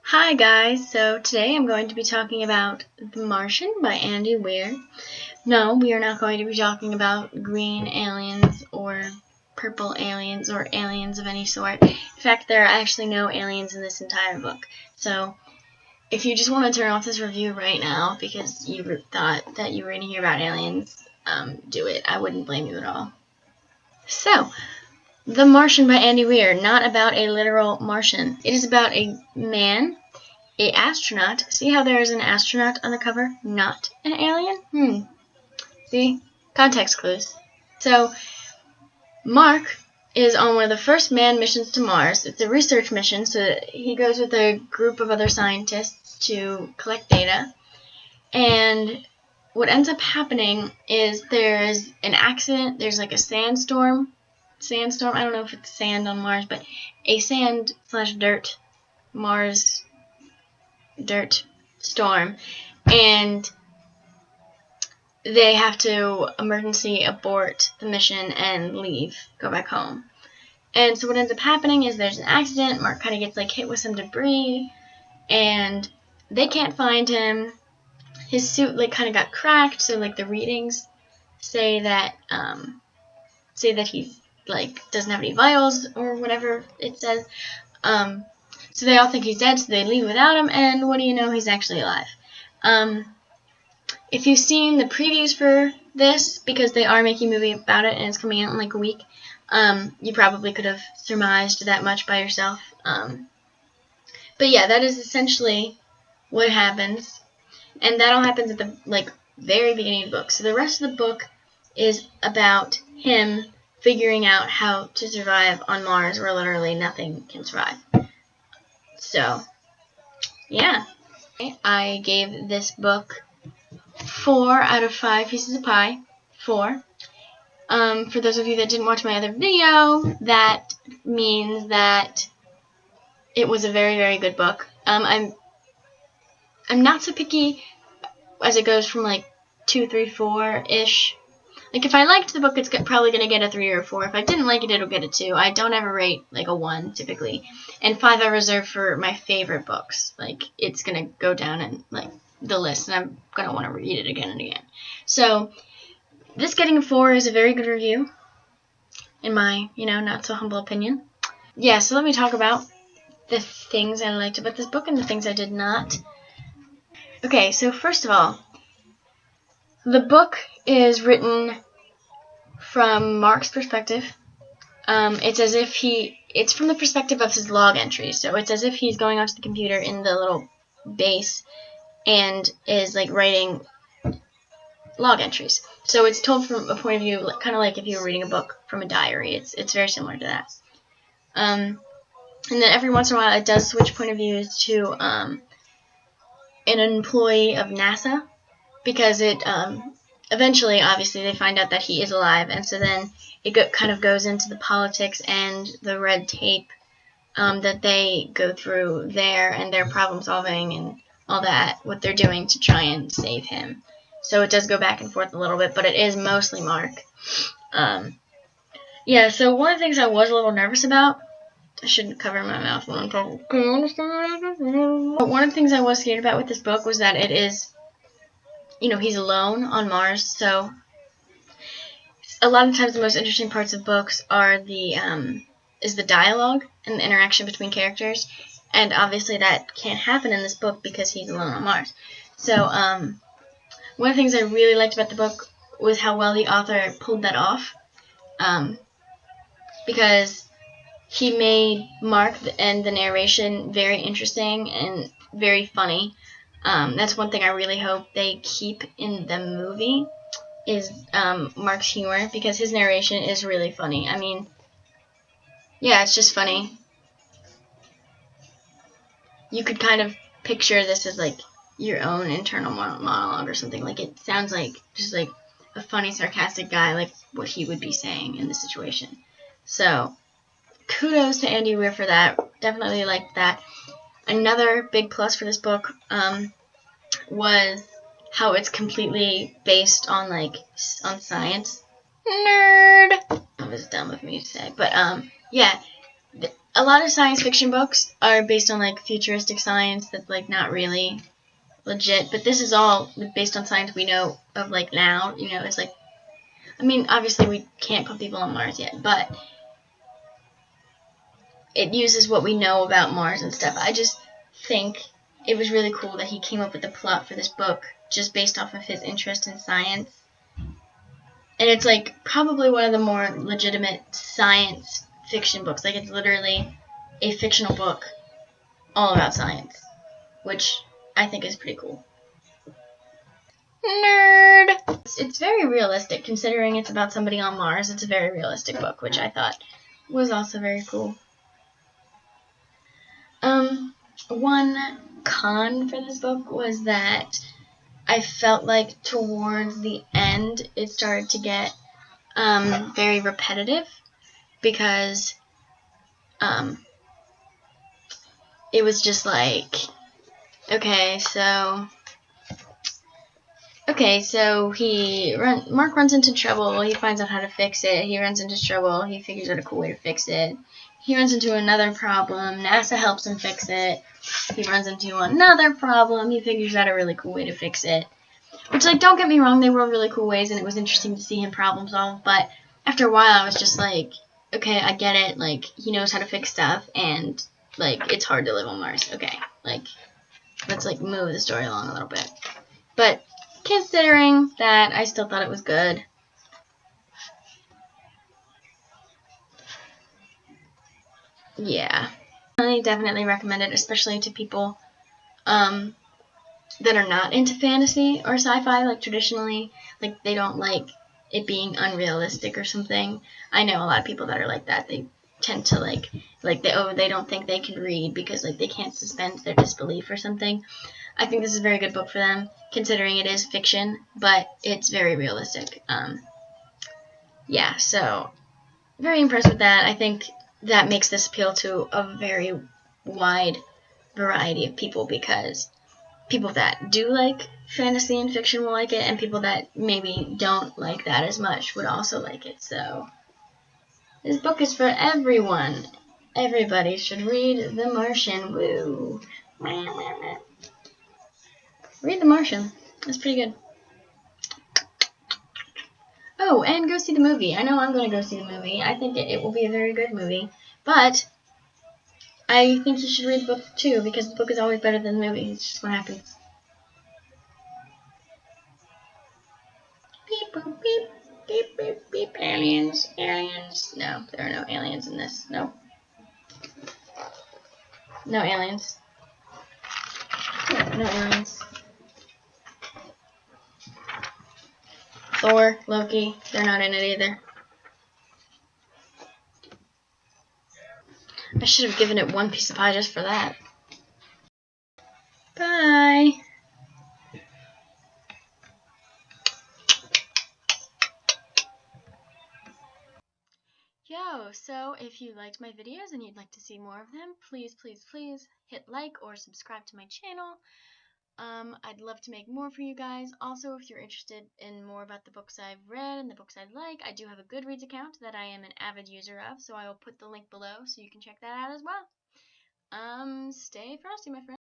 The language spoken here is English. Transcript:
Hi guys, so today I'm going to be talking about The Martian by Andy Weir. No, we are not going to be talking about green aliens or purple aliens or aliens of any sort. In fact, there are actually no aliens in this entire book. So, if you just want to turn off this review right now because you thought that you were going to hear about aliens, do it. I wouldn't blame you at all. So, The Martian by Andy Weir, not about a literal Martian. It is about a man, an astronaut. See how there is an astronaut on the cover, not an alien? See? Context clues. So, Mark is on one of the first manned missions to Mars. It's a research mission, so he goes with a group of other scientists to collect data. And what ends up happening is there's an accident. There's like a sandstorm. I don't know if it's sand on Mars, but a sand/dirt Mars dirt storm, and they have to emergency abort the mission and leave, go back home. And so what ends up happening is there's an accident. Mark kind of gets like hit with some debris, and they can't find him. His suit like kind of got cracked, so like the readings say that he's like doesn't have any vitals or whatever it says. So they all think he's dead, so they leave without him, and what do you know, he's actually alive. If you've seen the previews for this, because they are making a movie about it and it's coming out in like a week, you probably could have surmised that much by yourself. But yeah, that is essentially what happens, and that all happens at the like very beginning of the book. So the rest of the book is about him figuring out how to survive on Mars, where literally nothing can survive. So yeah, I gave this book 4 out of 5 pieces of pie. 4. For those of you that didn't watch my other video, that means that it was a very, very good book. I'm not so picky as it goes from like 2, 3, 4-ish. Like if I liked the book, it's probably gonna get a 3 or a 4. If I didn't like it, it'll get a 2. I don't ever rate like a 1 typically, and 5 I reserve for my favorite books. Like it's gonna go down in like the list, and I'm gonna want to read it again and again. So this getting a 4 is a very good review, in my, not so humble opinion. Yeah, so let me talk about the things I liked about this book and the things I did not. Okay, so first of all, the book is written from Mark's perspective. It's from the perspective of his log entries, so it's as if he's going onto the computer in the little base and is like writing log entries. So it's told from a point of view, kind of like if you were reading a book from a diary. It's very similar to that. And then every once in a while, it does switch point of views to an employee of NASA, because it eventually, obviously, they find out that he is alive, and so then it kind of goes into the politics and the red tape that they go through there, and their problem solving and all that, what they're doing to try and save him. So it does go back and forth a little bit, but it is mostly Mark. Yeah, so one of the things I was a little nervous about, I shouldn't cover my mouth when I'm talking. Can you understand? But one of the things I was scared about with this book was that it is, he's alone on Mars, so a lot of times the most interesting parts of books are is the dialogue and the interaction between characters, and obviously that can't happen in this book because he's alone on Mars. So, one of the things I really liked about the book was how well the author pulled that off, because he made Mark and the narration very interesting and very funny. That's one thing I really hope they keep in the movie, is Mark's humor, because his narration is really funny. I mean, yeah, it's just funny. You could kind of picture this as like your own internal monologue or something. Like it sounds like just like a funny, sarcastic guy, like what he would be saying in the situation. So kudos to Andy Weir for that. Definitely liked that. Another big plus for this book was how it's completely based on on science. Nerd. That was dumb of me to say, but yeah, a lot of science fiction books are based on like futuristic science that's like not really legit, but this is all based on science we know of like now. You know, it's like, I mean, obviously we can't put people on Mars yet, but it uses what we know about Mars and stuff. I just think it was really cool that he came up with the plot for this book just based off of his interest in science. And it's like probably one of the more legitimate science fiction books. Like it's literally a fictional book all about science, which I think is pretty cool. Nerd! It's very realistic considering it's about somebody on Mars. It's a very realistic book, which I thought was also very cool. One con for this book was that I felt like towards the end it started to get very repetitive because it was just like, okay, so Mark runs into trouble. He finds out how to fix it. He runs into trouble. He figures out a cool way to fix it. He runs into another problem. NASA helps him fix it. He runs into another problem. He figures out a really cool way to fix it. Which, like, don't get me wrong, they were really cool ways, and it was interesting to see him problem solve. But after a while, I was just like, okay, I get it. Like, he knows how to fix stuff, and like, it's hard to live on Mars. Okay, like, let's like move the story along a little bit. But considering that, I still thought it was good. Yeah. I definitely recommend it, especially to people that are not into fantasy or sci-fi, like traditionally, like they don't like it being unrealistic or something. I know a lot of people that are like that. They tend to like they don't think they can read because like they can't suspend their disbelief or something. I think this is a very good book for them, considering it is fiction, but it's very realistic. Yeah, so very impressed with that. I think that makes this appeal to a very wide variety of people because people that do like fantasy and fiction will like it, and people that maybe don't like that as much would also like it. So this book is for everyone. Everybody should read The Martian. Woo. Read The Martian. It's pretty good. Oh, and go see the movie. I know I'm going to go see the movie. I think it will be a very good movie. But I think you should read the book too, because the book is always better than the movie. It's just what happens. Beep, boop, beep. Beep, beep, beep. Aliens. Aliens. No, there are no aliens in this. No. No aliens. No aliens. Thor, Loki, they're not in it either. I should have given it one piece of pie just for that. Bye! Yo, so if you liked my videos and you'd like to see more of them, please, please, please hit like or subscribe to my channel. I'd love to make more for you guys. Also, if you're interested in more about the books I've read and the books I like, I do have a Goodreads account that I am an avid user of, so I will put the link below so you can check that out as well. Stay frosty, my friends.